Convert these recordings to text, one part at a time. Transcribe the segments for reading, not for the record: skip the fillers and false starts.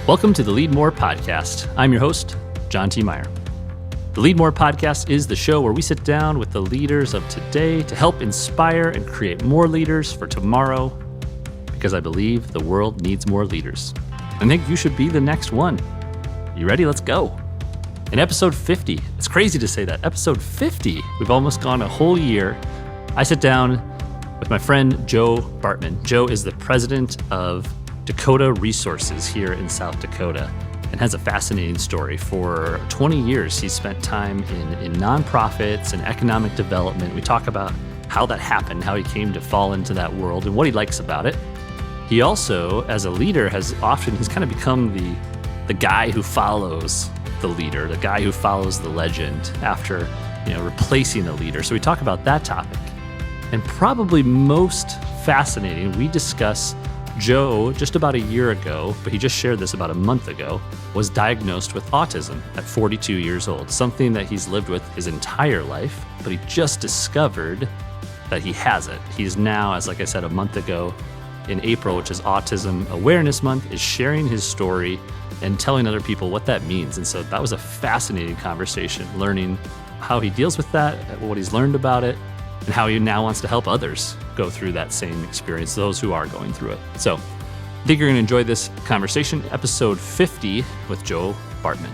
Welcome to the Leadmore podcast. I'm your host, John T. Meyer. The Leadmore podcast is the show where we sit down with the leaders of today to help inspire and create more leaders for tomorrow, because I believe the world needs more leaders. I think you should be the next one. You ready? Let's go. In episode 50, it's crazy to say that, episode 50, we've almost gone a whole year. I sit down with my friend Joe Bartmann. Joe is the president of Dakota Resources here in South Dakota and has a fascinating story. For 20 years, he's spent time in nonprofits and economic development. We talk about how that happened, how he came to fall into that world and what he likes about it. He also, as a leader, he's kind of become the guy who follows the leader, the guy who follows the legend after, replacing the leader. So we talk about that topic. And probably most fascinating, we discuss Joe, just about a year ago, but he just shared this about a month ago, was diagnosed with autism at 42 years old, something that he's lived with his entire life, but he just discovered that he has it. He's now, as like I said, a month ago in April, which is Autism Awareness Month, is sharing his story and telling other people what that means. And so that was a fascinating conversation, learning how he deals with that, what he's learned about it, and how he now wants to help others go through that same experience, those who are going through it. So I think you're going to enjoy this conversation, episode 50 with Joe Bartmann.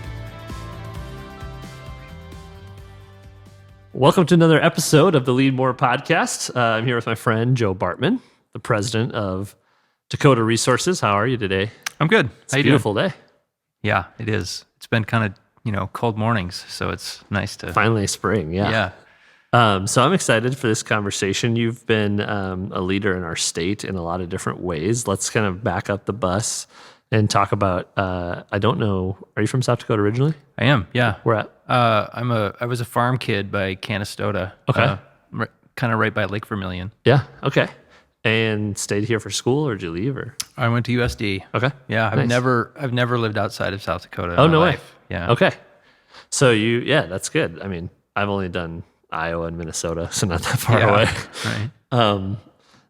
Welcome to another episode of the Leadmore podcast. I'm here with my friend Joe Bartmann, the president of Dakota Resources. How are you today? I'm good. It's a beautiful day. Yeah, it is. It's been kind of, cold mornings, so it's nice to... Finally spring, yeah. Yeah. So I'm excited for this conversation. You've been a leader in our state in a lot of different ways. Let's kind of back up the bus and talk about, I don't know, are you from South Dakota originally? I am, yeah. Where at? I was a farm kid by Canastota. Okay. Kind of right by Lake Vermilion. Yeah, okay. And stayed here for school, or did you leave? Or I went to USD. Okay. Yeah, Nice. I've never lived outside of South Dakota. Oh, no way. Life. Yeah. Okay. So that's good. I mean, I've only done Iowa and Minnesota, so not that far away. Right.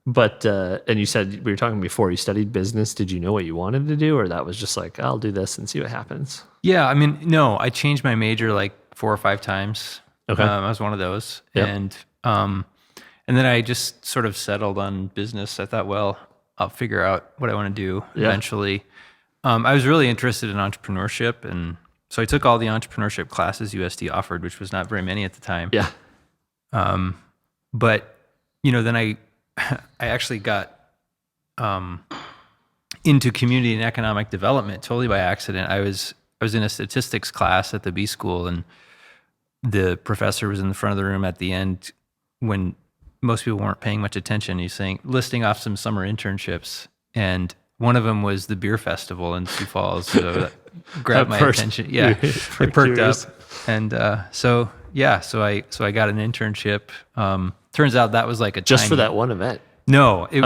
But and you said, we were talking before, you studied business. Did you know what you wanted to do, or that was just like, I'll do this and see what happens? Yeah, I mean, no, I changed my major like 4 or 5 times. Okay. I was one of those. Yep. And then I just sort of settled on business. I thought, well, I'll figure out what I want to do eventually. I was really interested in entrepreneurship, and so I took all the entrepreneurship classes USD offered, which was not very many at the time. Yeah. But then I actually got into community and economic development totally by accident. I was in a statistics class at the B school, and the professor was in the front of the room at the end when most people weren't paying much attention. He's listing off some summer internships, and one of them was the beer festival in Sioux Falls. So that grabbed my attention. Yeah, I perked up, and so I got an internship. Turns out that was like just for that one event. No, it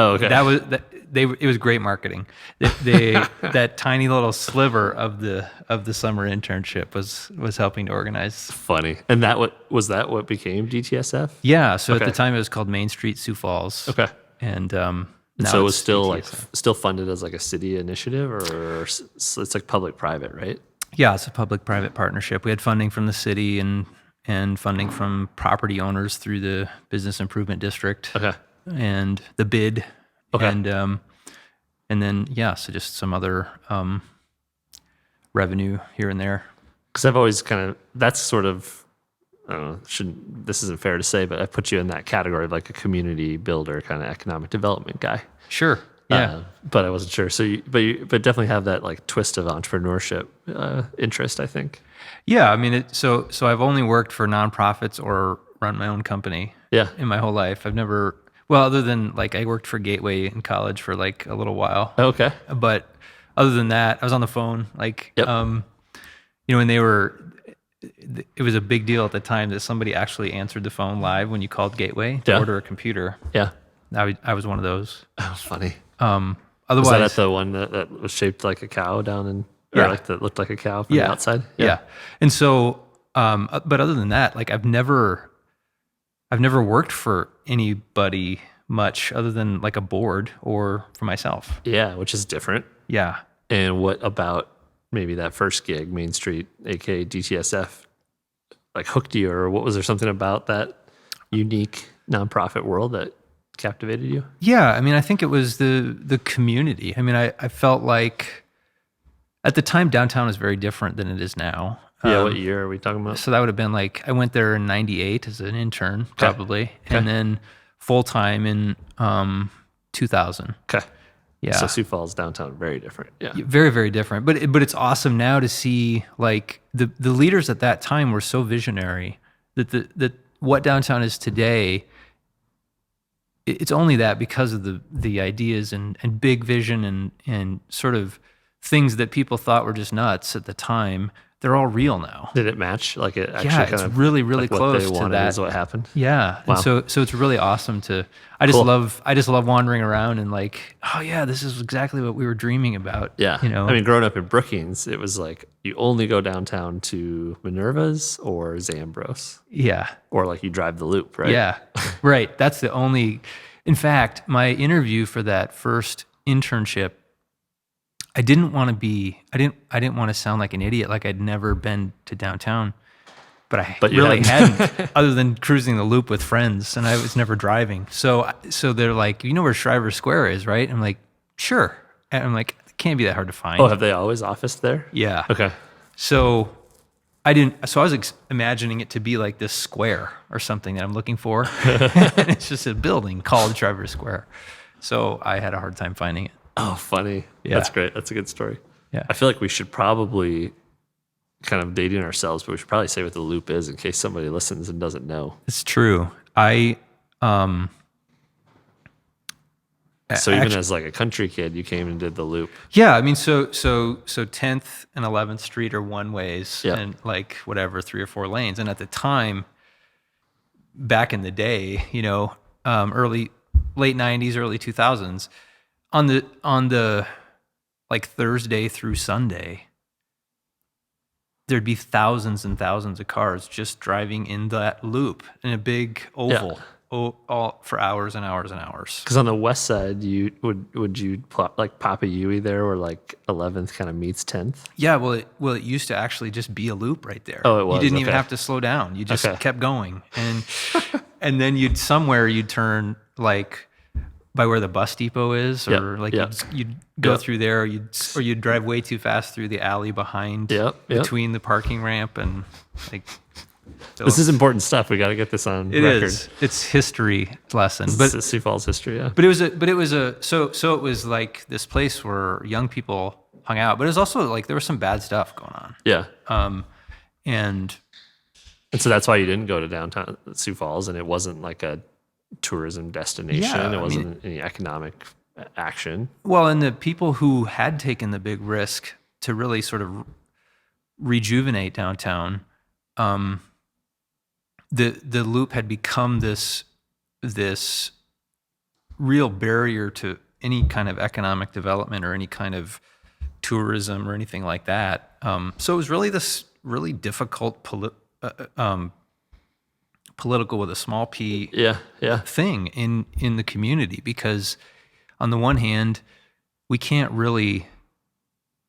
was great marketing. That tiny little sliver of the summer internship was helping to organize. Funny. And what became DTSF? Yeah. So at the time it was called Main Street Sioux Falls. Okay. And so it was still still funded as like a city initiative, or it's like public-private, right? Yeah, it's a public-private partnership. We had funding from the city and funding from property owners through the Business Improvement District. Okay. And the bid. Okay. And then so just some other revenue here and there. Because I've always that's sort of, I don't know, this isn't fair to say, but I put you in that category of like a community builder, kind of economic development guy. Sure. Yeah. But I wasn't sure. So you definitely have that like twist of entrepreneurship interest, I think. Yeah. I mean, so I've only worked for nonprofits or run my own company. Yeah. In my whole life. I've never, other than like I worked for Gateway in college for like a little while. Okay. But other than that, I was on the phone. Like, when it was a big deal at the time that somebody actually answered the phone live when you called Gateway to order a computer. Yeah. I was one of those. That was funny. Otherwise, was that at the one that was shaped like a cow down in, or like that looked like a cow from the outside? Yeah. And so, but other than that, like I've never worked for anybody much other than like a board or for myself. Yeah, which is different. Yeah. And what about maybe that first gig, Main Street, aka DTSF, like hooked you, or what was there something about that unique nonprofit world that captivated you? Yeah, I mean, I think it was the community. I mean, I felt like at the time downtown was very different than it is now. Yeah, what year are we talking about? So that would have been like, I went there in 98 as an intern, probably. Okay. And then full-time in 2000. Okay. Yeah. So Sioux Falls downtown, very different. Yeah. Very, very different. But it's awesome now to see like the leaders at that time were so visionary that what downtown is today, it's only that because of the ideas and big vision and sort of things that people thought were just nuts at the time. They're all real now. Did it match? Like it actually Yeah, kind it's of really, really like close what they to wanted that. is what happened. Yeah. Wow. And so it's really awesome to, I just Cool. love wandering around and like, oh yeah, this is exactly what we were dreaming about. Yeah. You know, I mean, growing up in Brookings, it was like you only go downtown to Minerva's or Zambros, yeah. or like you drive the loop, right? Yeah. Right. That's the only, in fact, my interview for that first internship, I didn't want to sound like an idiot, like I'd never been to downtown, but I But you really hadn't. hadn't, other than cruising the loop with friends, and I was never driving. So they're like, you know where Shriver Square is, right? I'm like, sure. And I'm like, it can't be that hard to find. Oh, have they always officed there? Yeah. Okay. So I was imagining it to be like this square or something that I'm looking for. And it's just a building called Shriver Square. So I had a hard time finding it. Oh, funny. Yeah. That's great. That's a good story. Yeah. I feel like we should probably kind of dating ourselves, but we should probably say what the loop is in case somebody listens and doesn't know. It's true. So even as like a country kid, you came and did the loop. Yeah, I mean, so 10th and 11th Street are one ways, Yeah. and like whatever 3 or 4 lanes. And at the time, back in the day, you know, late 90s, early 2000s, on the like Thursday through Sunday, there'd be thousands and thousands of cars just driving in that loop in a big oval. All for hours and hours and hours. Because on the west side, would you plot like Papa Yui there, where like 11th kind of meets 10th? Yeah, well, it used to actually just be a loop right there. Oh, it was? You didn't even Okay. have to slow down. You just Okay. kept going, and then you'd turn like by where the bus depot is, or Yep, like yep. you'd go Yep. through there, or you'd drive way too fast through the alley behind, Yep, yep. between the parking ramp and like. So This is important stuff. We got to get this on it record. is. It's history lesson, This but is Sioux Falls history, yeah. But it was like this place where young people hung out, but it was also like there was some bad stuff going on. Yeah. And And so that's why you didn't go to downtown Sioux Falls, and it wasn't like a tourism destination. Yeah, It I wasn't any economic action. well, and the people who had taken the big risk to really sort of rejuvenate downtown, the loop had become this real barrier to any kind of economic development or any kind of tourism or anything like that. So it was really this really difficult political with a small p Yeah, yeah. thing in the community, because on the one hand, we can't really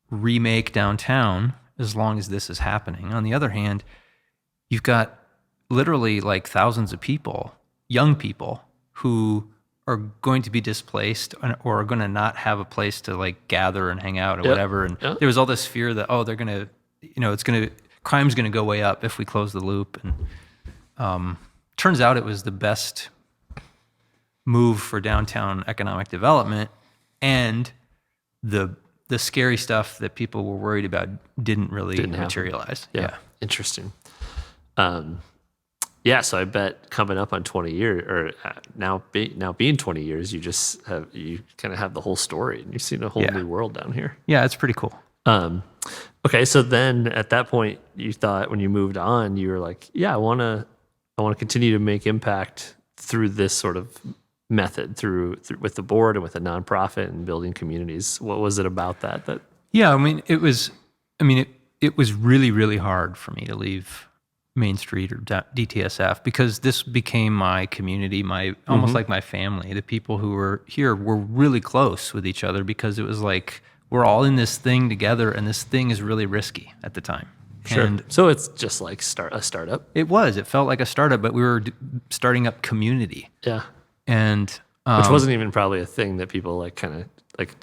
remake downtown as long as this is happening. On the other hand, you've got literally like thousands of people, young people, who are going to be displaced or are going to not have a place to like gather and hang out or Yep. whatever. And Yep. there was all this fear that, they're going to, crime's going to go way up if we close the loop. And turns out it was the best move for downtown economic development, and the scary stuff that people were worried about didn't happen. materialize. Yeah. Interesting. Yeah, so I bet coming up on 20 years, or now being 20 years, you kind of have the whole story, and you've seen a whole Yeah. new world down here. Yeah, it's pretty cool. Okay, so then at that point, you thought when you moved on, you were like, yeah, I want to continue to make impact through this sort of method, through with the board and with a nonprofit and building communities. What was it about that? Yeah, it was really, really hard for me to leave Main Street or DTSF, because this became my community, almost like my family. The people who were here were really close with each other, because it was like we're all in this thing together, and this thing is really risky at the time. Sure. And so it's just like a startup. it felt like a startup, but we were starting up community. Yeah. And Which wasn't even probably a thing that people like kind of like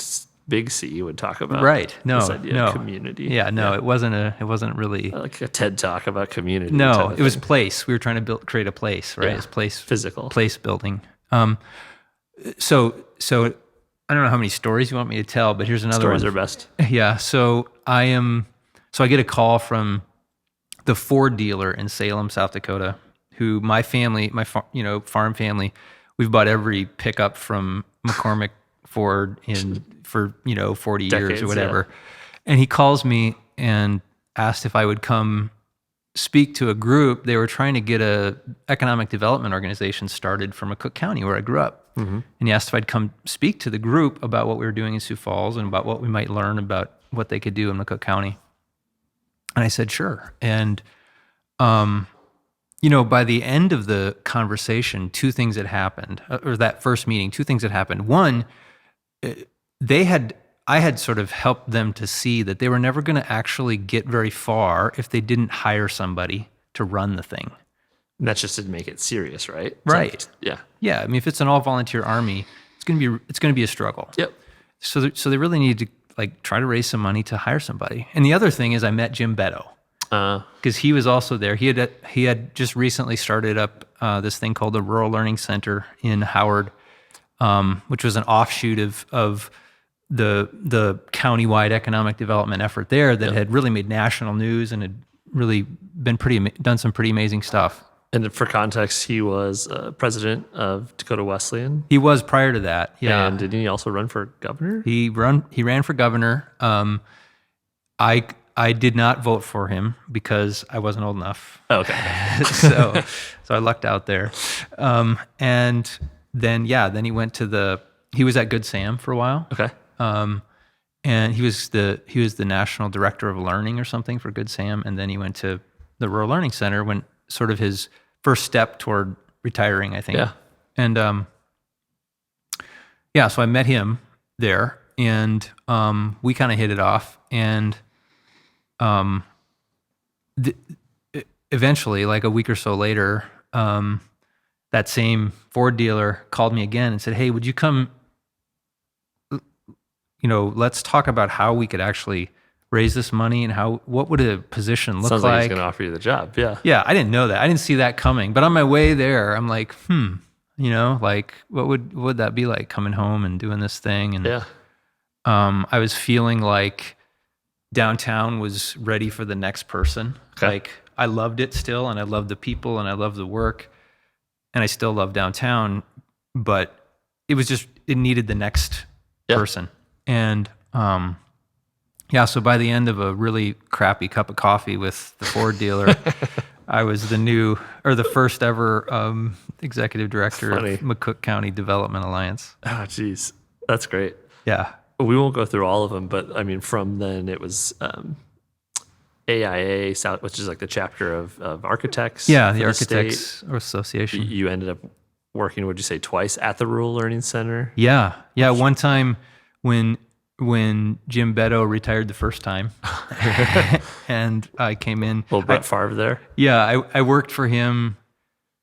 big C would talk about. Right. No, this idea of community. Yeah, no, it wasn't really like a TED talk about community. No, it was place. We were trying to create a place, right? Yeah. It's place, physical place building. So I don't know how many stories you want me to tell, but here's another stories one. are best. Yeah. So I get a call from the Ford dealer in Salem, South Dakota, who my family, farm family, we've bought every pickup from McCormick Ford for 40 Decades, years or whatever. And he calls me and asked if I would come speak to a group. They were trying to get a economic development organization started from McCook County, where I grew up. Mm-hmm. And he asked if I'd come speak to the group about what we were doing in Sioux Falls and about what we might learn about what they could do in McCook County. And I said, sure. And, by the end of the conversation, two things had happened, or that first meeting, two things had happened. One, I had sort of helped them to see that they were never going to actually get very far if they didn't hire somebody to run the thing. And that's just to make it serious, right? Right. Yeah. Yeah. I mean, if it's an all volunteer army, it's going to be a struggle. Yep. So they really need to try to raise some money to hire somebody. And the other thing is I met Jim Beto because he was also there. He had just recently started up this thing called the Rural Learning Center in Howard, which was an offshoot of the countywide economic development effort there that had really made national news and had really been done some pretty amazing stuff. And for context, he was president of Dakota Wesleyan. He was prior to that, yeah. And did he also run for governor? He ran for governor. I did not vote for him because I wasn't old enough. Oh, okay. so I lucked out there. And then he went he was at Good Sam for a while. Okay. And he was the national director of learning or something for Good Sam. And then he went to the Rural Learning Center when sort of his first step toward retiring, I think. Yeah. And so I met him there, and we kind of hit it off. And eventually, like a week or so later, that same Ford dealer called me again and said, "Hey, would you come? Let's talk about how we could actually raise this money and what would a position look Sounds like." Like he's going to offer you the job. Yeah. Yeah, I didn't know that. I didn't see that coming. But on my way there, I'm like, what would that be like coming home and doing this thing? And yeah. I was feeling like downtown was ready for the next person. Okay. Like I loved it still, and I loved the people, and I loved the work, and I still love downtown, but it needed the next person. And so by the end of a really crappy cup of coffee with the Ford dealer, I was the first ever executive director of McCook County Development Alliance. Oh, geez. That's great. Yeah. We won't go through all of them, but I mean, from then it was AIA, which is like the chapter of architects. Yeah, the Architects Association. You ended up working, would you say, twice at the Rural Learning Center? Yeah. Yeah. One time when Jim Beto retired the first time and I came in. Little Brett Favre there. Yeah. I worked for him.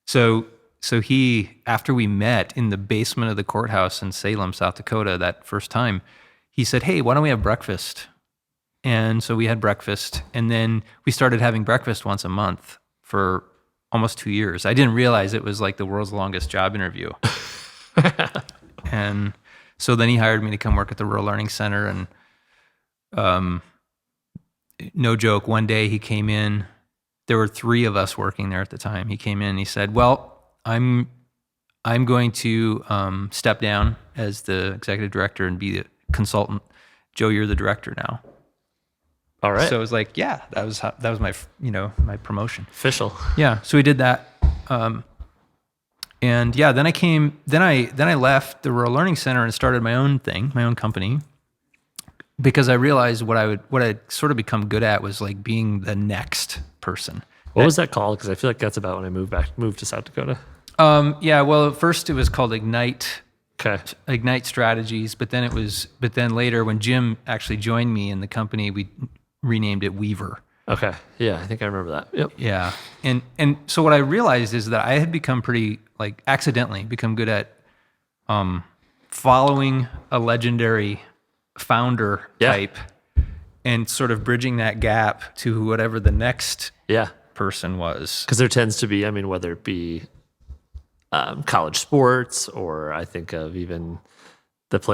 So he, after we met in the basement of the courthouse in Salem, South Dakota, that first time, he said, "Hey, why don't we have breakfast?" And so we had breakfast, and then we started having breakfast once a month for almost 2 years. I didn't realize it was like the world's longest job interview. And so then he hired me to come work at the Rural Learning Center, and no joke, one day he came in. There were 3 of us working there at the time. He came in and he said, "Well, I'm going to step down as the executive director and be the consultant. Joe, you're the director now." All right. So it was like, yeah, that was my my promotion. Official. Yeah. So we did that. And yeah, then I left the Rural Learning Center and started my own thing, my own company, because I realized what I'd sort of become good at was like being the next person. What was that called? Because I feel like that's about when I moved to South Dakota. Yeah. Well, at first it was called Ignite Okay. Ignite strategies. But then later when Jim actually joined me in the company, we renamed it Weaver. Okay. Yeah, I think I remember that. Yep. Yeah. And so what I realized is that I had become pretty, like, accidentally become good at following a legendary founder type and sort of bridging that gap to whatever the next person was. Because there tends to be, I mean, whether it be college sports, or I think of even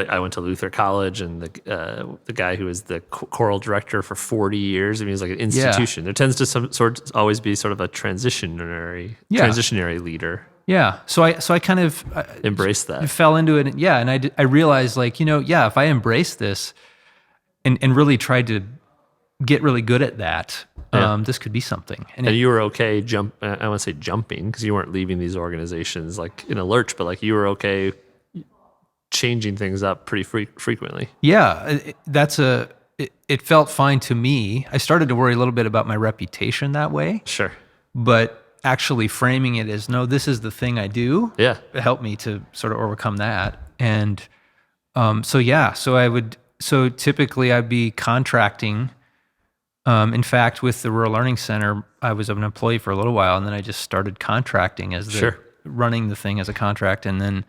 I went to Luther College, and the guy who was the choral director for 40 years. I mean, he's like an institution. There tends to always be sort of a transitionary leader. Yeah. So I kind of embraced that. Fell into it. And I realized, like, if I embrace this and really tried to get really good at that, this could be something. And you were okay I want to say jumping, because you weren't leaving these organizations like in a lurch, but like you were okay changing things up pretty frequently. Yeah, it felt fine to me. I started to worry a little bit about my reputation that way. Sure. But actually framing it as, no, this is the thing I do. Yeah. It helped me to sort of overcome that. And so typically I'd be contracting. In fact, with the Rural Learning Center, I was an employee for a little while, and then I just started contracting as running the thing as a contract. And then,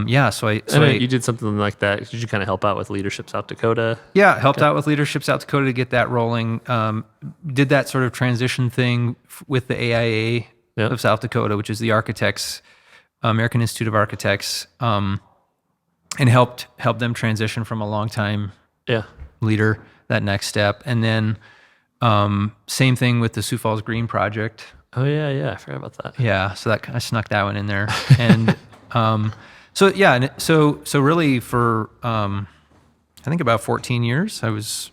you did something like that. Did you kind of help out with Leadership South Dakota? Yeah, helped out with Leadership South Dakota to get that rolling. Did that sort of transition thing with the AIA of South Dakota, which is the architects, American Institute of Architects, and helped them transition from a long-time leader, that next step. And then same thing with the Sioux Falls Green Project. Oh, yeah, I forgot about that. Yeah, so I snuck that one in there. And so really for I think about 14 years, I was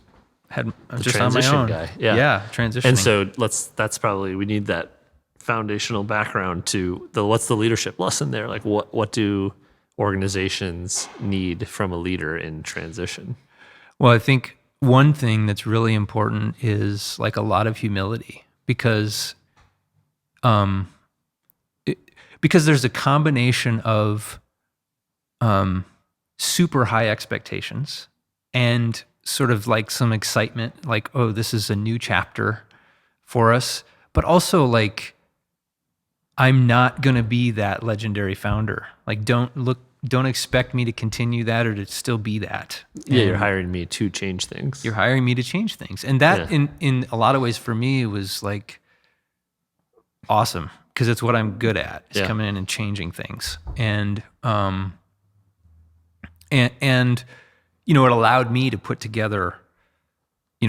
just on my own. Guy. Yeah, transitioning. And so that's probably, we need that foundational background to what's the leadership lesson there? Like what do organizations need from a leader in transition? Well, I think one thing that's really important is like a lot of humility, because there's a combination of super high expectations and sort of like some excitement, like, oh, this is a new chapter for us, but also like, I'm not going to be that legendary founder. Like, don't expect me to continue that or to still be that. Yeah, you're hiring me to change things. You're hiring me to change things. And that in a lot of ways for me was like awesome, because it's what I'm good at, is coming in and changing things. And it allowed me to put together,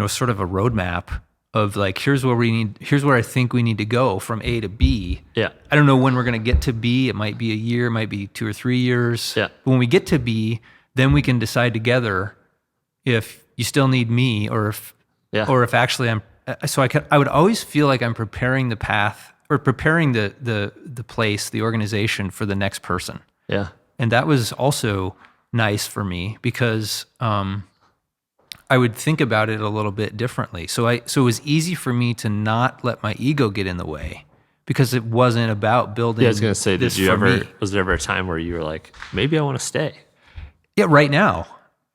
sort of a roadmap of like, here's where I think we need to go from A to B. Yeah. I don't know when we're going to get to B. It might be a year, it might be 2 or 3 years. Yeah. But when we get to B, then we can decide together if you still need me, or if actually I would always feel like I'm preparing the path, or preparing the place, the organization for the next person. Yeah. And that was also nice for me, because I would think about it a little bit differently. So it was easy for me to not let my ego get in the way, because it wasn't about building. Yeah, I was going to say, was there ever a time where you were like, maybe I want to stay? Yeah, right now.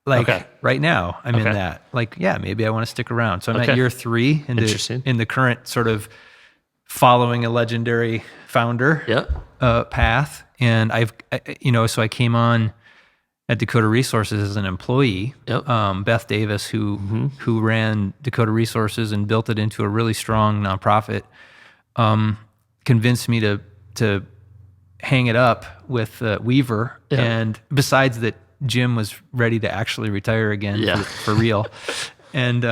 Right now I'm in that. Like, yeah, maybe I want to stick around. So I'm at year 3 in the current sort of following a legendary founder path. And so I came on at Dakota Resources as an employee. Beth Davis, who ran Dakota Resources and built it into a really strong nonprofit, convinced me to hang it up with Weaver. And besides that, Jim was ready to actually retire again for real. And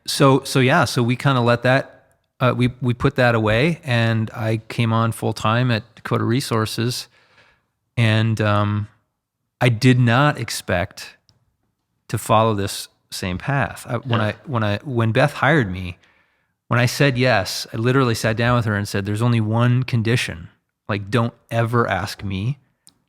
so we kind of let that, we put that away, and I came on full time at Dakota Resources. And I did not expect to follow this same path. When Beth hired me, when I said yes, I literally sat down with her and said, "There's only one condition. Like, don't ever ask me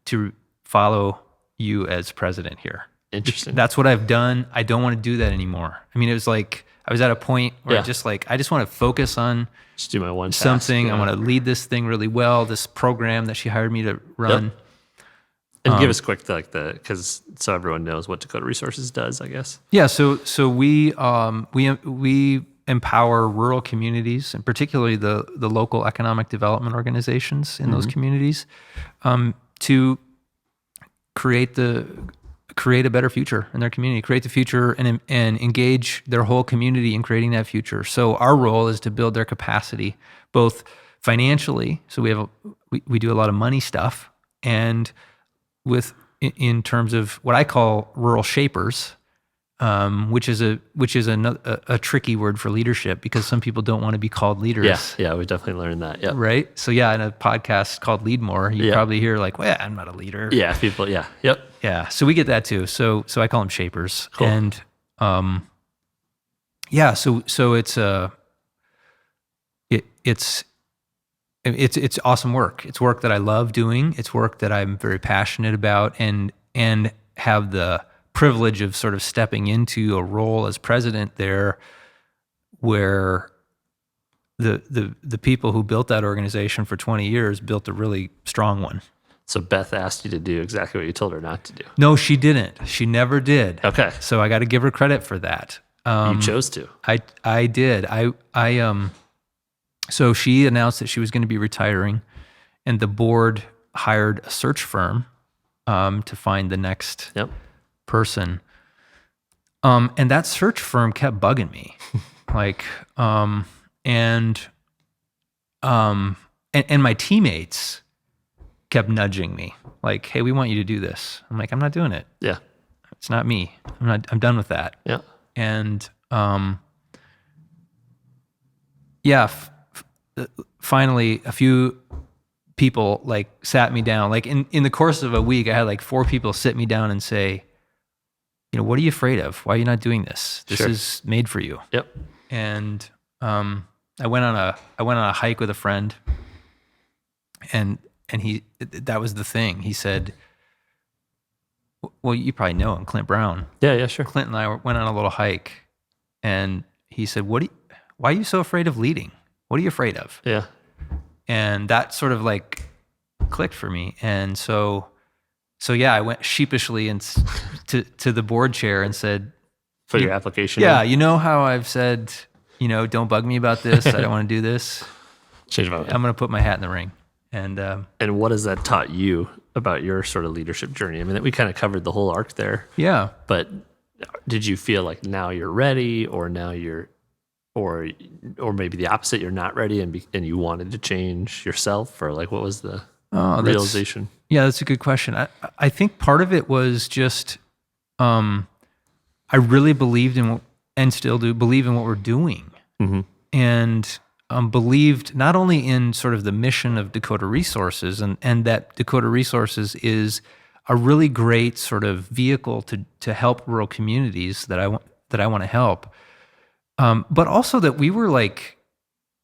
to follow you as president here. Interesting. That's what I've done. I don't want to do that anymore." I mean, it was like I was at a point where Yeah. I just want to focus on Just do my one task, something. yeah. I want to lead this thing really well, this program that she hired me to run. Yep. And give us quick because so everyone knows what Dakota Resources does, I guess. Yeah, so we empower rural communities, and particularly the local economic development organizations in those communities, to create a better future in their community, create the future, and engage their whole community in creating that future. So our role is to build their capacity, both financially. So we do a lot of money stuff, and in terms of what I call rural shapers, which is a tricky word for leadership because some people don't want to be called leaders. Yeah, we definitely learned that. Yeah. Right. So in a podcast called Leadmore, you probably hear like, "Well, I'm not a leader." Yeah, people. Yeah. Yep. Yeah. So we get that too. So I call them shapers. Cool. And so it's awesome work. It's work that I love doing. It's work that I'm very passionate about, and have the privilege of sort of stepping into a role as president there, where the people who built that organization for 20 years built a really strong one. So Beth asked you to do exactly what you told her not to do. No, she didn't. She never did. Okay. So I got to give her credit for that. You chose to. I did. So she announced that she was going to be retiring, and the board hired a search firm to find the next person. And that search firm kept bugging me, and my teammates kept nudging me, like, "Hey, we want you to do this." I'm like, "I'm not doing it. Yeah. It's not me. I'm done with that." Yeah. And finally, a few people sat me down. In the course of a week, I had 4 people sit me down and say, "What are you afraid of? Why are you not doing this? This is made for you." Yep. And I went on a hike with a friend, and that was the thing. He said, well, you probably know him, Clint Brown. Yeah, sure. Clint and I went on a little hike, and he said, why are you so afraid of leading? What are you afraid of? Yeah. And that sort of clicked for me. And so I went sheepishly to the board chair and said, "For your application." Yeah, you know how I've said, don't bug me about this. I don't want to do this. Change my mind. I'm going to put my hat in the ring. And what has that taught you about your sort of leadership journey? I mean, we kind of covered the whole arc there. Yeah. But did you feel like now you're ready, or now you're, or maybe the opposite, you're not ready, and you wanted to change yourself, or what was the realization? Yeah, that's a good question. I think part of it was just I really believed in and still do believe in what we're doing, and believed not only in sort of the mission of Dakota Resources, and that Dakota Resources is a really great sort of vehicle to help rural communities that I want to help, but also that we were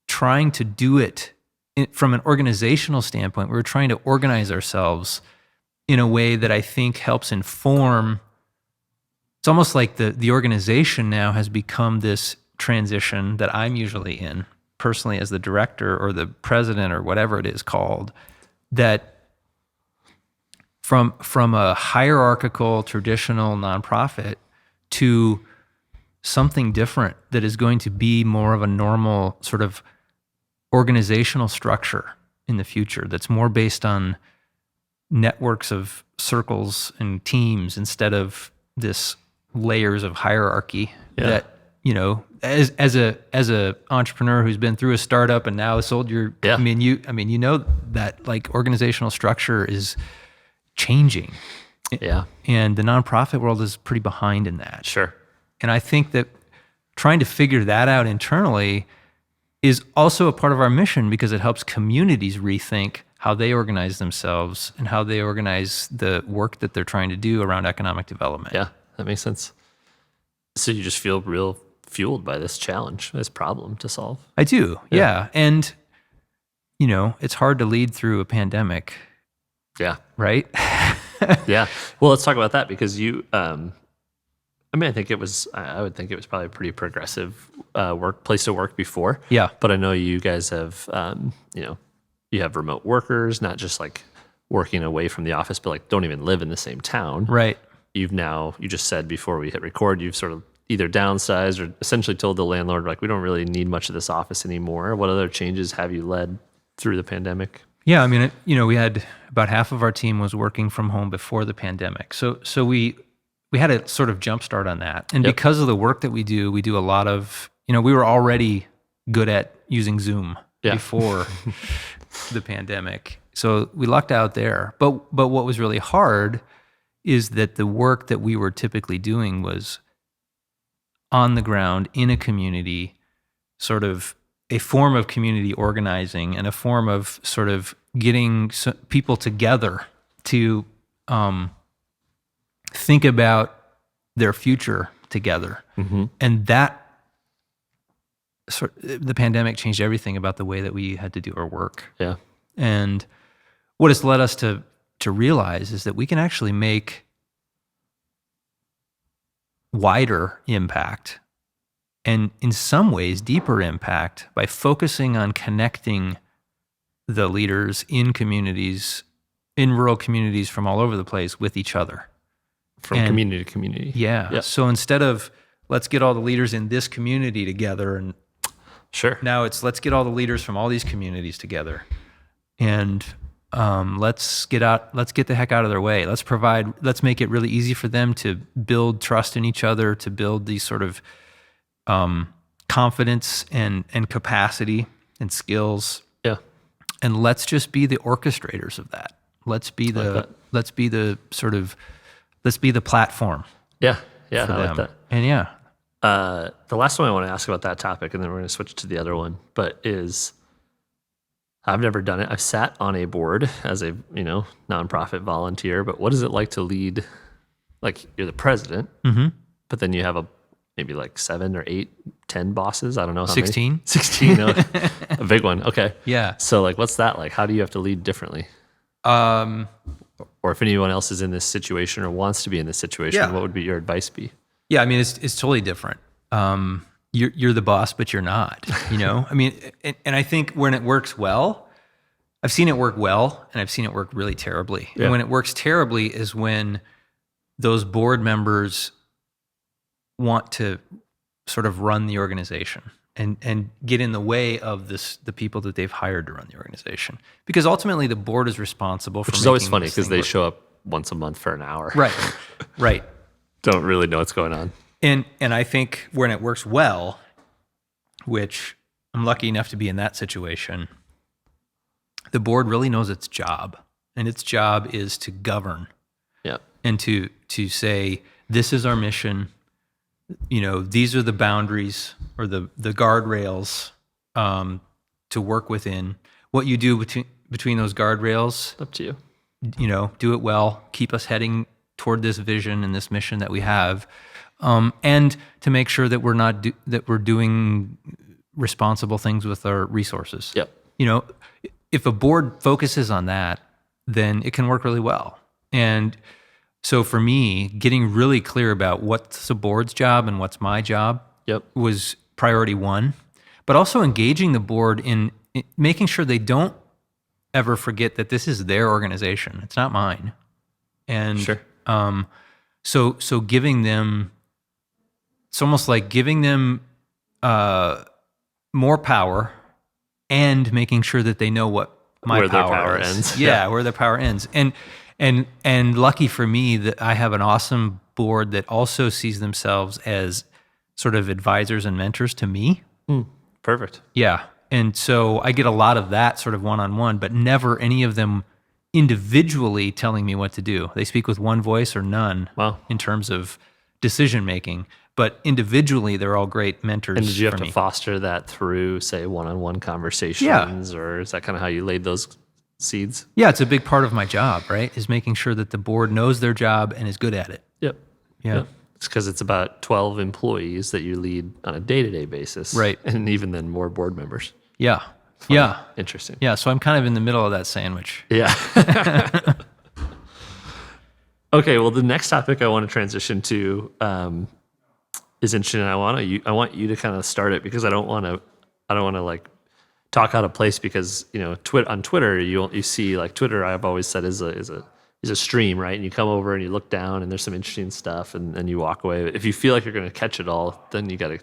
trying to do it from an organizational standpoint. We were trying to organize ourselves in a way that I think helps inform. It's almost like the organization now has become this transition that I'm usually in personally as the director or the president or whatever it is called, that from a hierarchical traditional nonprofit to something different that is going to be more of a normal sort of organizational structure in the future, that's more based on networks of circles and teams instead of this layers of hierarchy that, as a entrepreneur who's been through a startup and now sold your, that organizational structure is changing. Yeah. And the nonprofit world is pretty behind in that. Sure. And I think that trying to figure that out internally is also a part of our mission, because it helps communities rethink how they organize themselves and how they organize the work that they're trying to do around economic development. Yeah, that makes sense. So you just feel real fueled by this challenge, this problem to solve. I do, yeah. And, it's hard to lead through a pandemic. Yeah. Right? Yeah. Well, let's talk about that, because you, I mean, I would think it was probably a pretty progressive place to work before. Yeah. But I know you guys have, you have remote workers, not just like working away from the office, but like don't even live in the same town. Right. You just said before we hit record, you've sort of either downsized or essentially told the landlord, like, we don't really need much of this office anymore. What other changes have you led through the pandemic? Yeah, I mean, we had about half of our team was working from home before the pandemic. So we had a sort of jump start on that. And because of the work that we do a lot of, we were already good at using Zoom before the pandemic. So we lucked out there. But what was really hard is that the work that we were typically doing was on the ground in a community, sort of a form of community organizing and a form of sort of getting people together to think about their future together. Mm-hmm. And that the pandemic changed everything about the way that we had to do our work. Yeah. And what it's led us to realize is that we can actually make wider impact and in some ways deeper impact by focusing on connecting the leaders in communities, in rural communities from all over the place with each other. From community to community. Yeah. Yep. So instead of let's get all the leaders in this community together and sure. Now it's let's get all the leaders from all these communities together and let's get the heck out of their way. Let's make it really easy for them to build trust in each other, to build these sort of confidence and capacity and skills. Yeah. And let's just be the orchestrators of that. Let's be the platform. Yeah. Yeah. I like that. And yeah. The last one I want to ask about that topic, and then we're going to switch to the other one, but is I've never done it. I've sat on a board as a, nonprofit volunteer, but what is it like to lead? Like you're the president, mm-hmm. but then you have maybe like 7 or 8, 10 bosses. I don't know how 16? many. 16. A big one. Okay. Yeah. So like, what's that like? How do you have to lead differently? Or if anyone else is in this situation or wants to be in this situation, what would be your advice be? Yeah. I mean, it's totally different. You're the boss, but you're not, I mean, and I think when it works well, I've seen it work well and I've seen it work really terribly. Yeah. And when it works terribly is when those board members want to sort of run the organization and get in the way of the people that they've hired to run the organization. Because ultimately the board is responsible for Which is always funny because they show up once a month for an hour. Right. Don't really know what's going on. And I think when it works well, which I'm lucky enough to be in that situation, the board really knows its job. And its job is to govern. Yeah. And to say, this is our mission. These are the boundaries or the guardrails to work within. What you do between those guardrails, up to you. Do it well. Keep us heading toward this vision and this mission that we have, and to make sure that we're doing responsible things with our resources. Yep. If a board focuses on that, then it can work really well. And so for me, getting really clear about what's the board's job and what's my job was priority one, but also engaging the board in making sure they don't ever forget that this is their organization. It's not mine. And sure. So giving them, it's almost like giving them more power and making sure that they know what where their power ends. Yeah, where their power ends. And lucky for me that I have an awesome board that also sees themselves as sort of advisors and mentors to me. Perfect. Yeah. And so I get a lot of that sort of one-on-one, but never any of them individually telling me what to do. They speak with one voice or none. Wow. In terms of decision-making. But individually, they're all great mentors. And did you have to me. foster that through, say, one-on-one conversations? Yeah. Or is that kind of how you laid those seeds? Yeah, it's a big part of my job, right? Is making sure that the board knows their job and is good at it. Yep. Yeah. Yep. It's because it's about 12 employees that you lead on a day-to-day basis. Right. And even then more board members. Yeah. Funny. Yeah. Interesting. Yeah, so I'm kind of in the middle of that sandwich. Yeah. Okay, well, the next topic I want to transition to is interesting. I want you to kind of start it because I don't want to like talk out of place because on Twitter you see like Twitter I've always said is a stream, right? And you come over and you look down and there's some interesting stuff and you walk away. If you feel like you're going to catch it all, then you got to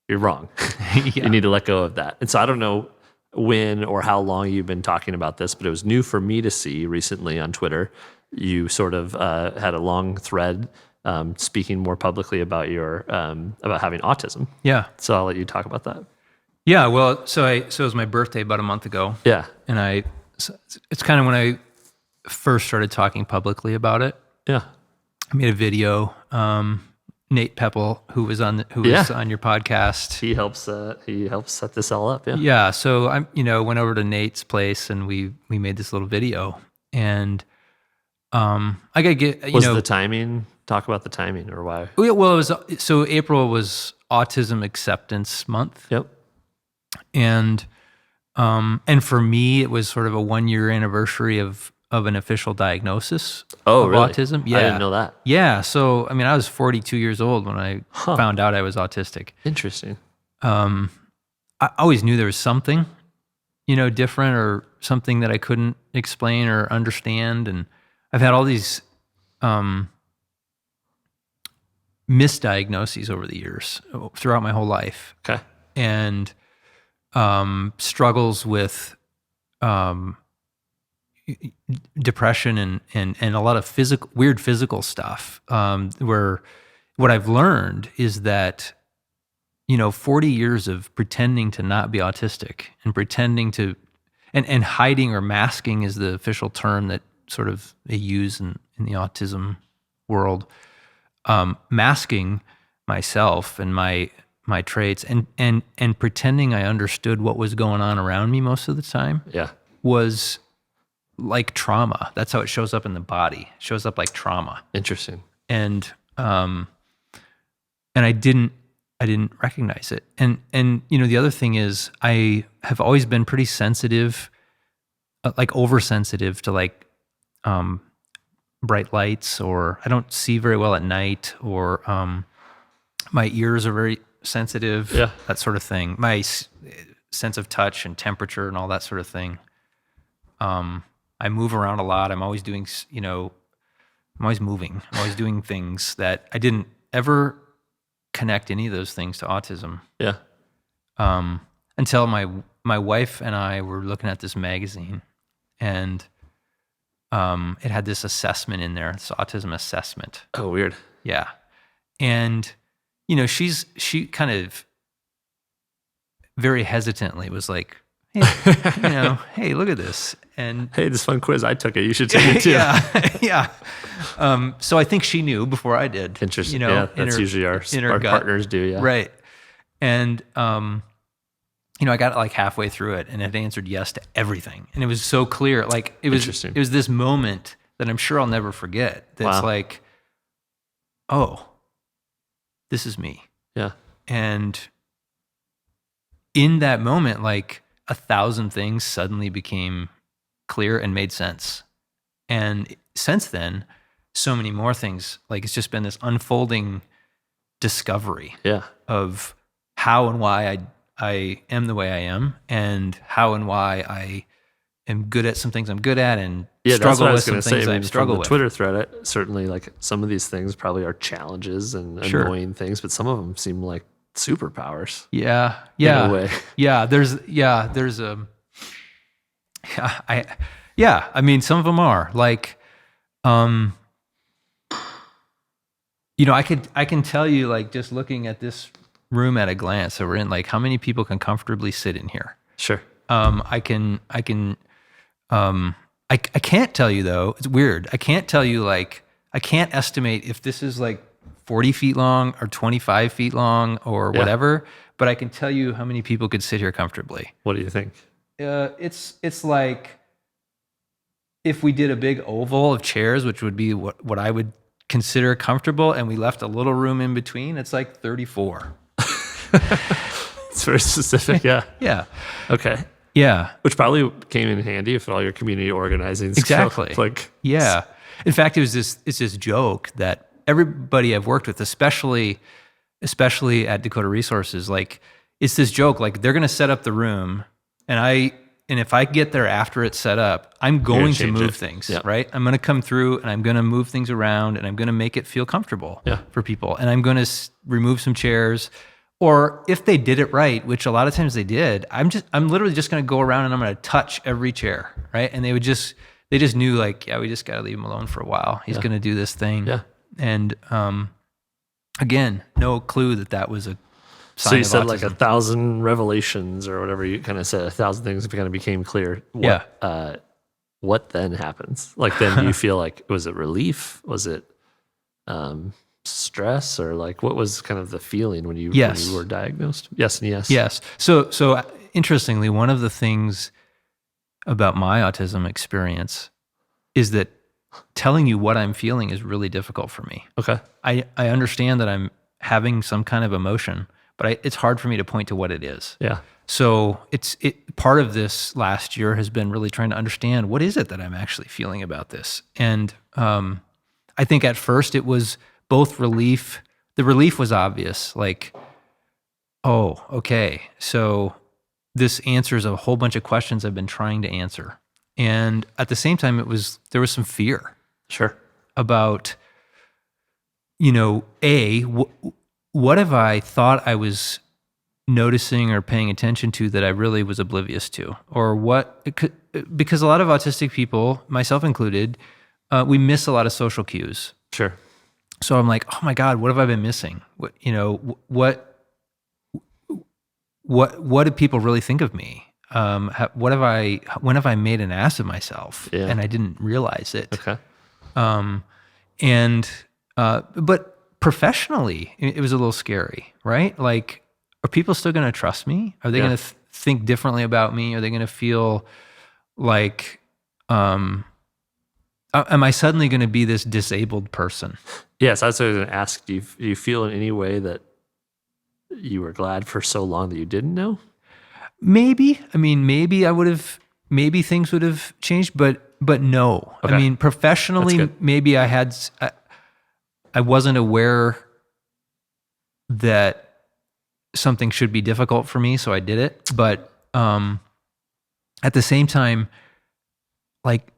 you're wrong. Yeah. You need to let go of that. And so I don't know when or how long you've been talking about this, but it was new for me to see recently on Twitter. You sort of had a long thread speaking more publicly about about having autism. Yeah. So I'll let you talk about that. Yeah. Well, so it was my birthday about a month ago. Yeah. And it's kind of when I first started talking publicly about it. Yeah. I made a video. Nate Pepple, who was on your podcast, he helps set this all up. Yeah. Yeah. So went over to Nate's place and we made this little video, and I gotta get the timing. Talk about the timing or why. Well, April was Autism Acceptance Month. Yep. And for me, it was sort of a 1-year anniversary of an official diagnosis of really? autism. Yeah. I didn't know that. Yeah. So, I was 42 years old when I found out I was autistic. Interesting. I always knew there was something, different or something that I couldn't explain or understand. And I've had all these misdiagnoses over the years throughout my whole life. Okay. And struggles with depression and a lot of weird physical stuff, where what I've learned is that 40 years of pretending to not be autistic and pretending to and hiding or masking is the official term that sort of they use in the autism world, masking myself and my traits and pretending I understood what was going on around me most of the time. Yeah. Was like trauma. That's how it shows up in the body. It shows up like trauma. Interesting. And I didn't recognize it. And the other thing is I have always been pretty sensitive, like oversensitive to like bright lights, or I don't see very well at night, or my ears are very sensitive, that sort of thing. My sense of touch and temperature and all that sort of thing. I move around a lot. I'm always doing, I'm always moving. I'm always doing things that I didn't ever connect any of those things to autism. Yeah. Until my wife and I were looking at this magazine, and it had this assessment in there, this autism assessment. Oh, weird. Yeah. And, she kind of very hesitantly was like, hey, hey, look at this. And hey, this fun quiz, I took it. You should take it too. Yeah. So I think she knew before I did. Interesting. That's usually our partners do. Yeah. Right. And, I got like halfway through it and it answered yes to everything. And it was so clear. Like it was this moment that I'm sure I'll never forget. That's like, oh, this is me. Yeah. And in that moment, like 1,000 things suddenly became clear and made sense. And since then, so many more things, like it's just been this unfolding discovery of how and why I am the way I am, and how and why I am good at some things I'm good at, and struggle with some things I struggle with. Twitter thread, certainly like some of these things probably are challenges and annoying things, but some of them seem like superpowers. Yeah. In a way. I mean, some of them are like, I can tell you, like, just looking at this room at a glance that we're in, like how many people can comfortably sit in here. Sure. I can't tell you though. It's weird. I can't tell you, like, I can't estimate if this is like 40 feet long or 25 feet long or whatever, but I can tell you how many people could sit here comfortably. What do you think? It's like if we did a big oval of chairs, which would be what I would consider comfortable, and we left a little room in between, it's like 34. It's very specific. Yeah. Yeah. Okay. Yeah. Which probably came in handy for all your community organizing. Exactly. Like, yeah. In fact, it's this joke that everybody I've worked with, especially at Dakota Resources, like it's this joke, like they're going to set up the room and if I get there after it's set up, I'm going to move things, right? I'm going to come through and I'm going to move things around and I'm going to make it feel comfortable for people. And I'm going to remove some chairs, or if they did it right, which a lot of times they did, I'm literally just going to go around and I'm going to touch every chair, right? And they just knew like, we just got to leave him alone for a while. He's going to do this thing. Yeah. And, again, no clue that was a sign. So you of said autism. like 1,000 revelations or whatever you kind of said, 1,000 things kind of became clear. What then happens? Like then you feel like, was it relief? Was it stress, or like what was kind of the feeling when you were diagnosed? Yes and yes. Yes. So interestingly, one of the things about my autism experience is that telling you what I'm feeling is really difficult for me. Okay. I understand that I'm having some kind of emotion, but it's hard for me to point to what it is. Yeah. So part of this last year has been really trying to understand what is it that I'm actually feeling about this. And I think at first it was both relief. The relief was obvious, like, oh, okay, so this answers a whole bunch of questions I've been trying to answer. And at the same time, there was some fear. Sure. About, what have I thought I was noticing or paying attention to that I really was oblivious to? Or because a lot of autistic people, myself included, we miss a lot of social cues. Sure. So I'm like, oh my God, what have I been missing? What do people really think of me? When have I made an ass of myself? Yeah. And I didn't realize it. Okay. But professionally, it was a little scary, right? Like, are people still going to trust me? Are they going to think differently about me? Are they going to feel like, am I suddenly going to be this disabled person? Yes, that's what I was going to ask. Do you feel in any way that you were glad for so long that you didn't know? Maybe. I mean, maybe things would have changed, but no. Okay. I mean, professionally, maybe I wasn't aware that something should be difficult for me, so I did it. But at the same time, like,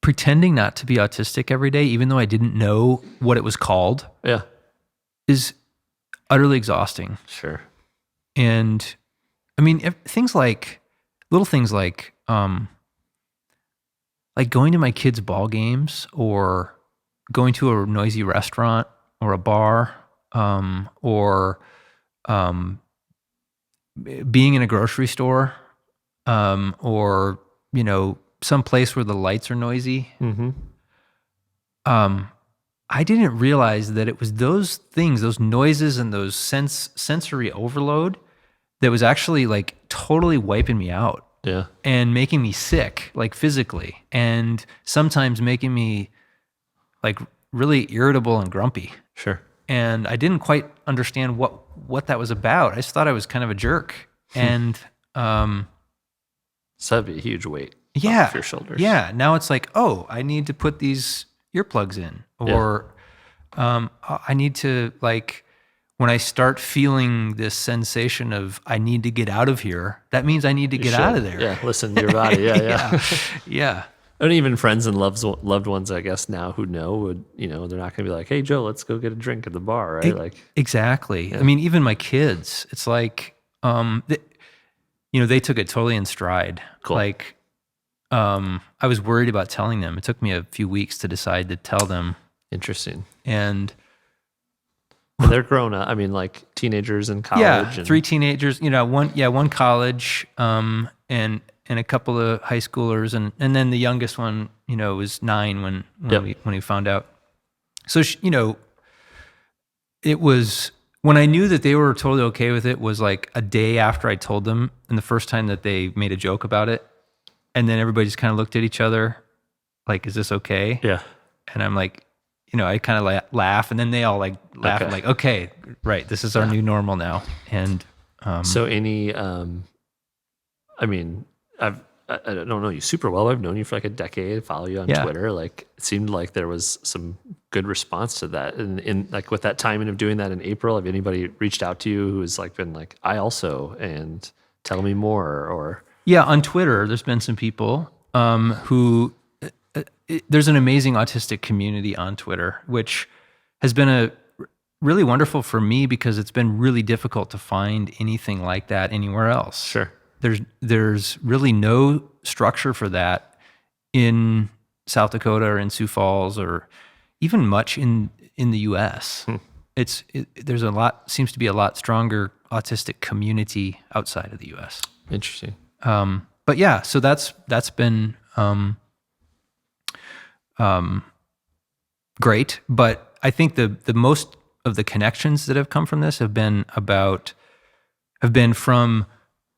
pretending not to be autistic every day, even though I didn't know what it was called, is utterly exhausting. Sure. And I mean, little things like going to my kids' ball games, or going to a noisy restaurant or a bar, or being in a grocery store, or some place where the lights are noisy. Mm-hmm. I didn't realize that it was those things, those noises and those sensory overload that was actually like totally wiping me out. Yeah. And making me sick, like physically, and sometimes making me like really irritable and grumpy. Sure. And I didn't quite understand what that was about. I just thought I was kind of a jerk. And so that'd be a huge weight off your shoulders. Yeah. Now it's like, oh, I need to put these earplugs in, or I need to, like, when I start feeling this sensation of I need to get out of here, that means I need to get out of there. Yeah, listen to your body. Yeah. Yeah. And even friends and loved ones, I guess, now who know would, they're not going to be like, hey, Joe, let's go get a drink at the bar, right? Exactly. Yeah. I mean, even my kids, it's like, they took it totally in stride. Cool. Like, I was worried about telling them. It took me a few weeks to decide to tell them. Interesting. And they're grown up. I mean, like teenagers in college. Yeah, 3 teenagers. One college, and a couple of high schoolers, and then the youngest one, was 9 when we found out. So it was when I knew that they were totally okay with it. Was like a day after I told them, and the first time that they made a joke about it, and then everybody just kind of looked at each other, like, "Is this okay?" Yeah, and I'm like, I kind of laugh, and then they all like laugh, and like, okay, right, this is our new normal now. And so any, I mean, I don't know you super well. I've known you for like a decade, follow you on Yeah. Twitter. Like it seemed like there was some good response to that. And in like with that timing of doing that in April, have anybody reached out to you who's like been like, I also, and tell me more or? Yeah, on Twitter, there's been some people who there's an amazing autistic community on Twitter, which has been really wonderful for me because it's been really difficult to find anything like that anywhere else. Sure. There's really no structure for that in South Dakota or in Sioux Falls or even much in the U.S. There's seems to be a lot stronger autistic community outside of the U.S. Interesting. But yeah, so that's been great. But I think the most of the connections that have come from this have been from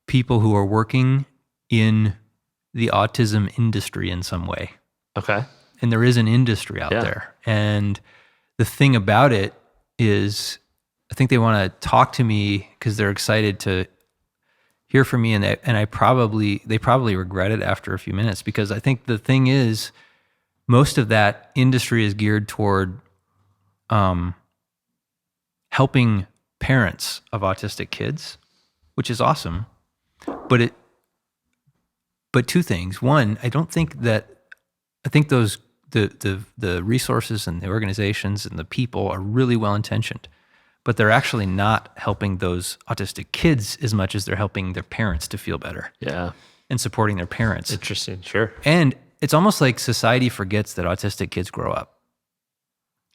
people who are working in the autism industry in some way. Okay. And there is an industry out there. And the thing about it is I think they want to talk to me because they're excited to hear from me, and they probably regret it after a few minutes, because I think the thing is most of that industry is geared toward helping parents of autistic kids, which is awesome. But two things. One, I think those the resources and the organizations and the people are really well intentioned, but they're actually not helping those autistic kids as much as they're helping their parents to feel better. Yeah. And supporting their parents. Interesting. Sure. And it's almost like society forgets that autistic kids grow up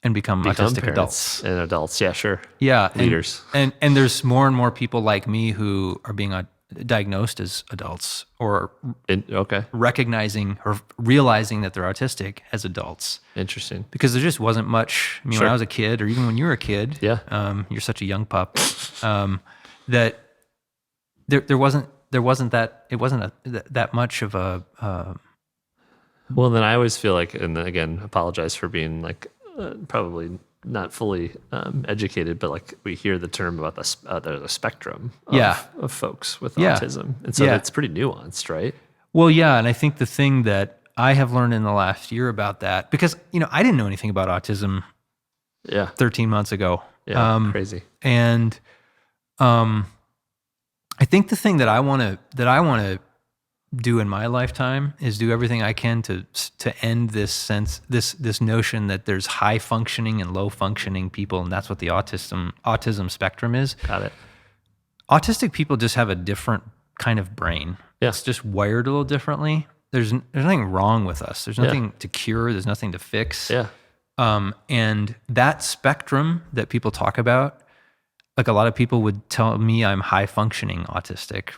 and become autistic adults. And adults. Yeah, sure. Yeah. Leaders. And there's more and more people like me who are being diagnosed as adults or recognizing or realizing that they're autistic as adults. Interesting. Because there just wasn't much. I mean, when I was a kid, or even when you were a kid, you're such a young pup, that there wasn't that much of a. Well, then I always feel like, and again, apologize for being like probably not fully educated, but like we hear the term about there's a spectrum of folks with autism. And so it's pretty nuanced, right? Well, yeah. And I think the thing that I have learned in the last year about that, because, I didn't know anything about autism 13 months ago. Yeah, crazy. And I think the thing that I want to do in my lifetime is do everything I can to end this notion that there's high functioning and low functioning people, and that's what the autism spectrum is. Got it. Autistic people just have a different kind of brain. Yeah. It's just wired a little differently. There's nothing wrong with us. There's nothing to cure. There's nothing to fix. Yeah. And that spectrum that people talk about, like a lot of people would tell me I'm high functioning autistic.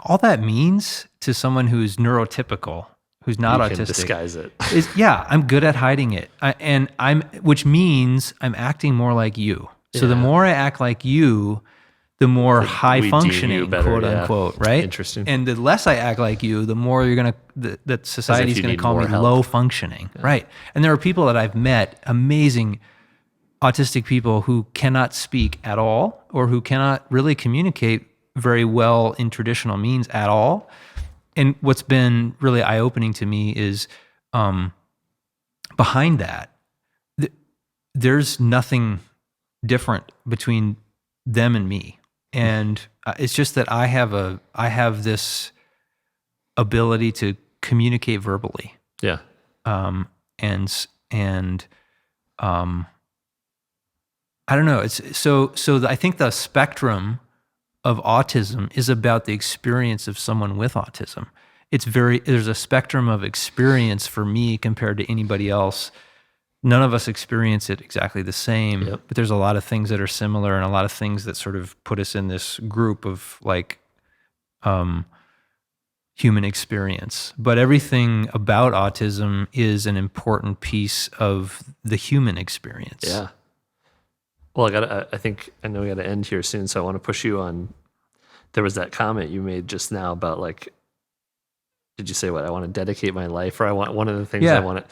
All that means to someone who's neurotypical, who's not autistic, can disguise it. is I'm good at hiding it, which means I'm acting more like you. So the more I act like you, the more high functioning, quote unquote, right? Interesting. And the less I act like you, the more that society's going to call me low functioning, right? And there are people that I've met, amazing autistic people who cannot speak at all, or who cannot really communicate very well in traditional means at all. And what's been really eye-opening to me is behind that, there's nothing different between them and me. And it's just that I have this ability to communicate verbally. Yeah. I don't know. So I think the spectrum of autism is about the experience of someone with autism. There's a spectrum of experience for me compared to anybody else. None of us experience it exactly the same, but there's a lot of things that are similar and a lot of things that sort of put us in this group of like human experience. But everything about autism is an important piece of the human experience. Yeah. Well, I know we got to end here soon, so I want to push you on. There was that comment you made just now about like, did you say what? I want to dedicate my life, or I want one of the things I want to,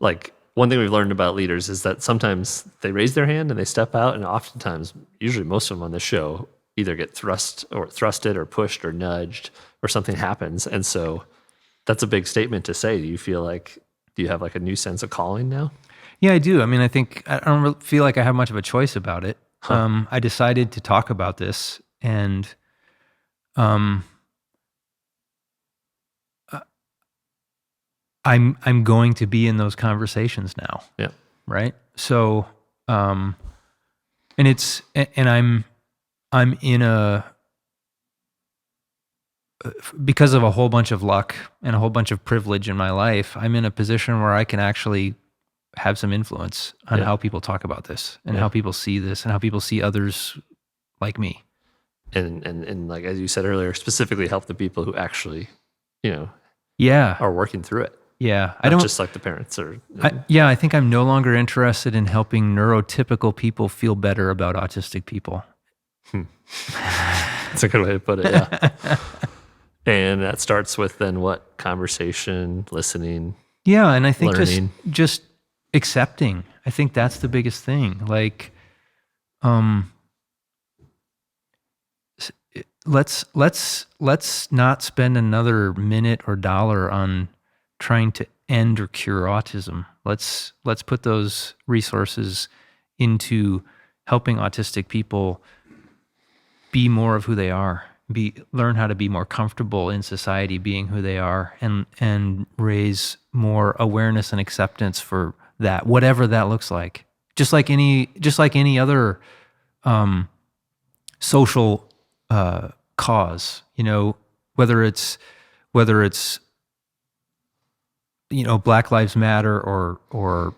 like, one thing we've learned about leaders is that sometimes they raise their hand and they step out, and oftentimes, usually most of them on this show, either get thrusted or pushed or nudged, or something happens. And so That's a big statement to say. Do you have like a new sense of calling now? Yeah, I do. I mean, I think I don't really feel like I have much of a choice about it. I decided to talk about this, and I'm going to be in those conversations now. Yeah. Right. So, and I'm in because of a whole bunch of luck and a whole bunch of privilege in my life, I'm in a position where I can actually have some influence on how people talk about this and how people see this and how people see others like me. And like, as you said earlier, specifically help the people who actually, are working through it. Yeah. Not just like the parents or. I think I'm no longer interested in helping neurotypical people feel better about autistic people. That's a good way to put it. Yeah. And that starts with then what? Conversation, listening. Yeah. And I think learning. just accepting. I think that's the biggest thing. Like, let's not spend another minute or dollar on trying to end or cure autism. Let's put those resources into helping autistic people be more of who they are, learn how to be more comfortable in society being who they are, and raise more awareness and acceptance for that, whatever that looks like. Just like any other social cause, whether it's Black Lives Matter or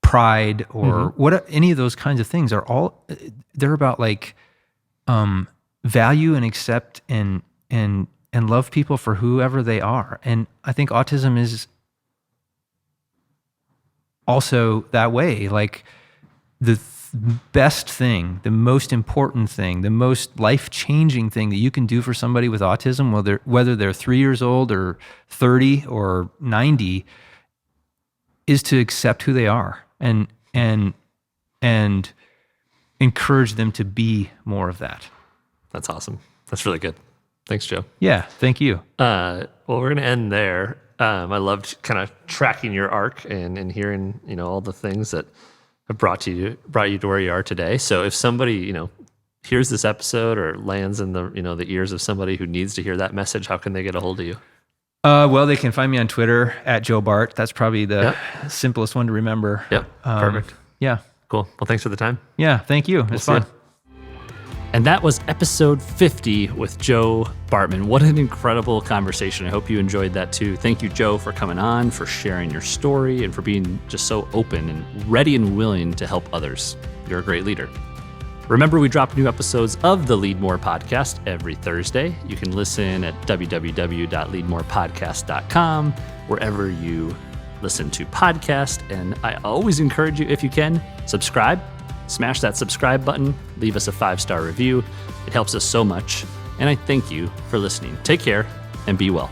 Pride or what, any of those kinds of things they're about like value and accept and love people for whoever they are. And I think autism is also that way. Like the best thing, the most important thing, the most life-changing thing that you can do for somebody with autism, whether they're 3 years old or 30 or 90, is to accept who they are and encourage them to be more of that. That's awesome. That's really good. Thanks, Joe. Yeah, thank you. Well, we're going to end there. I loved kind of tracking your arc and hearing, all the things that have brought you to where you are today. So if somebody, hears this episode or lands in the, the ears of somebody who needs to hear that message, how can they get a hold of you? Well, they can find me on Twitter at Joe Bart. That's probably the simplest one to remember. Yep. Perfect. Yeah. Cool. Well, thanks for the time. Yeah. Thank you. It's fun. And that was episode 50 with Joe Bartmann. What an incredible conversation. I hope you enjoyed that too. Thank you, Joe, for coming on, for sharing your story, and for being just so open and ready and willing to help others. You're a great leader. Remember, we drop new episodes of the Leadmore podcast every Thursday. You can listen at www.leadmorepodcast.com, wherever you listen to podcasts. And I always encourage you, if you can, subscribe. Smash that subscribe button. Leave us a 5-star review. It helps us so much. And I thank you for listening. Take care and be well.